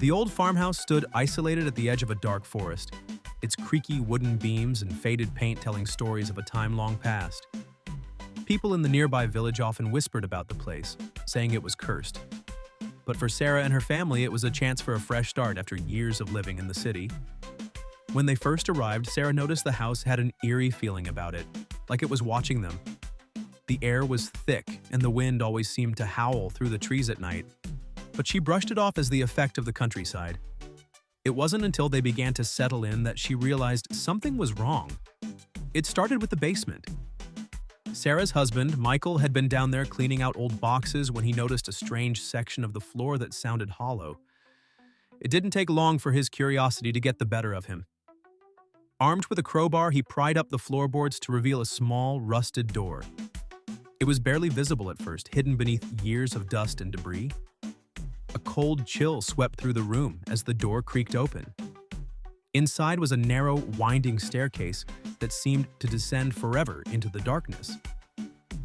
The old farmhouse stood isolated at the edge of a dark forest, its creaky wooden beams and faded paint telling stories of a time long past. People in the nearby village often whispered about the place, saying it was cursed. But for Sarah and her family, it was a chance for a fresh start after years of living in the city. When they first arrived, Sarah noticed the house had an eerie feeling about it, like it was watching them. The air was thick, and the wind always seemed to howl through the trees at night. But she brushed it off as the effect of the countryside. It wasn't until they began to settle in that she realized something was wrong. It started with the basement. Sarah's husband, Michael, had been down there cleaning out old boxes when he noticed a strange section of the floor that sounded hollow. It didn't take long for his curiosity to get the better of him. Armed with a crowbar, he pried up the floorboards to reveal a small, rusted door. It was barely visible at first, hidden beneath years of dust and debris. A cold chill swept through the room as the door creaked open. Inside was a narrow, winding staircase that seemed to descend forever into the darkness.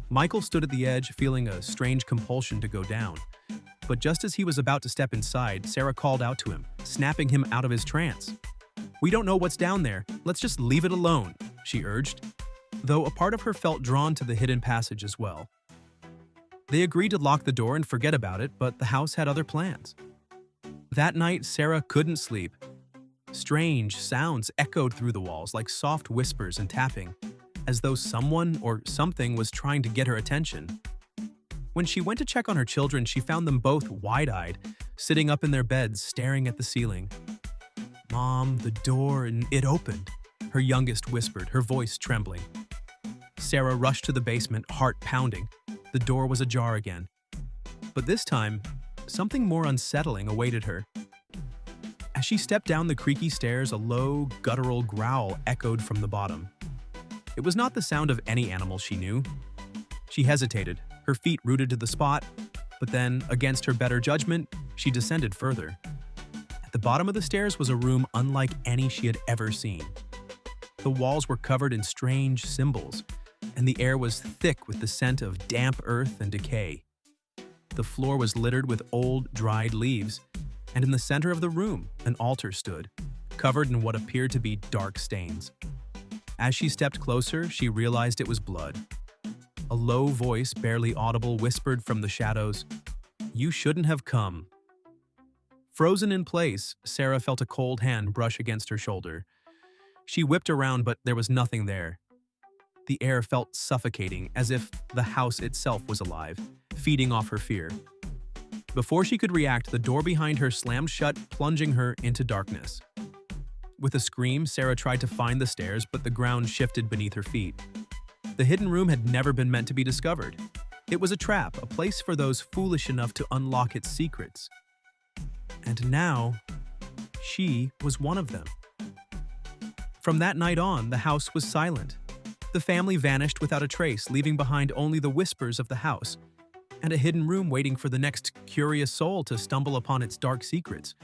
Michael stood at the edge, feeling a strange compulsion to go down. But just as he was about to step inside, Sarah called out to him, snapping him out of his trance. "We don't know what's down there. Let's just leave it alone," she urged, though a part of her felt drawn to the hidden passage as well. They agreed to lock the door and forget about it, but the house had other plans. That night, Sarah couldn't sleep. Strange sounds echoed through the walls like soft whispers and tapping, as though someone or something was trying to get her attention. When she went to check on her children, she found them both wide-eyed, sitting up in their beds, staring at the ceiling. "Mom, the door, and it opened," her youngest whispered, her voice trembling. Sarah rushed to the basement, heart pounding. The door was ajar again. But this time, something more unsettling awaited her. As she stepped down the creaky stairs, a low, guttural growl echoed from the bottom. It was not the sound of any animal she knew. She hesitated, her feet rooted to the spot, but then, against her better judgment, she descended further. At the bottom of the stairs was a room unlike any she had ever seen. The walls were covered in strange symbols, and the air was thick with the scent of damp earth and decay. The floor was littered with old, dried leaves, and in the center of the room, an altar stood, covered in what appeared to be dark stains. As she stepped closer, she realized it was blood. A low voice, barely audible, whispered from the shadows, "You shouldn't have come." Frozen in place, Sarah felt a cold hand brush against her shoulder. She whipped around, but there was nothing there. The air felt suffocating, as if the house itself was alive, feeding off her fear. Before she could react, the door behind her slammed shut, plunging her into darkness. With a scream, Sarah tried to find the stairs, but the ground shifted beneath her feet. The hidden room had never been meant to be discovered. It was a trap, a place for those foolish enough to unlock its secrets. And now, she was one of them. From that night on, the house was silent. The family vanished without a trace, leaving behind only the whispers of the house, and a hidden room waiting for the next curious soul to stumble upon its dark secrets.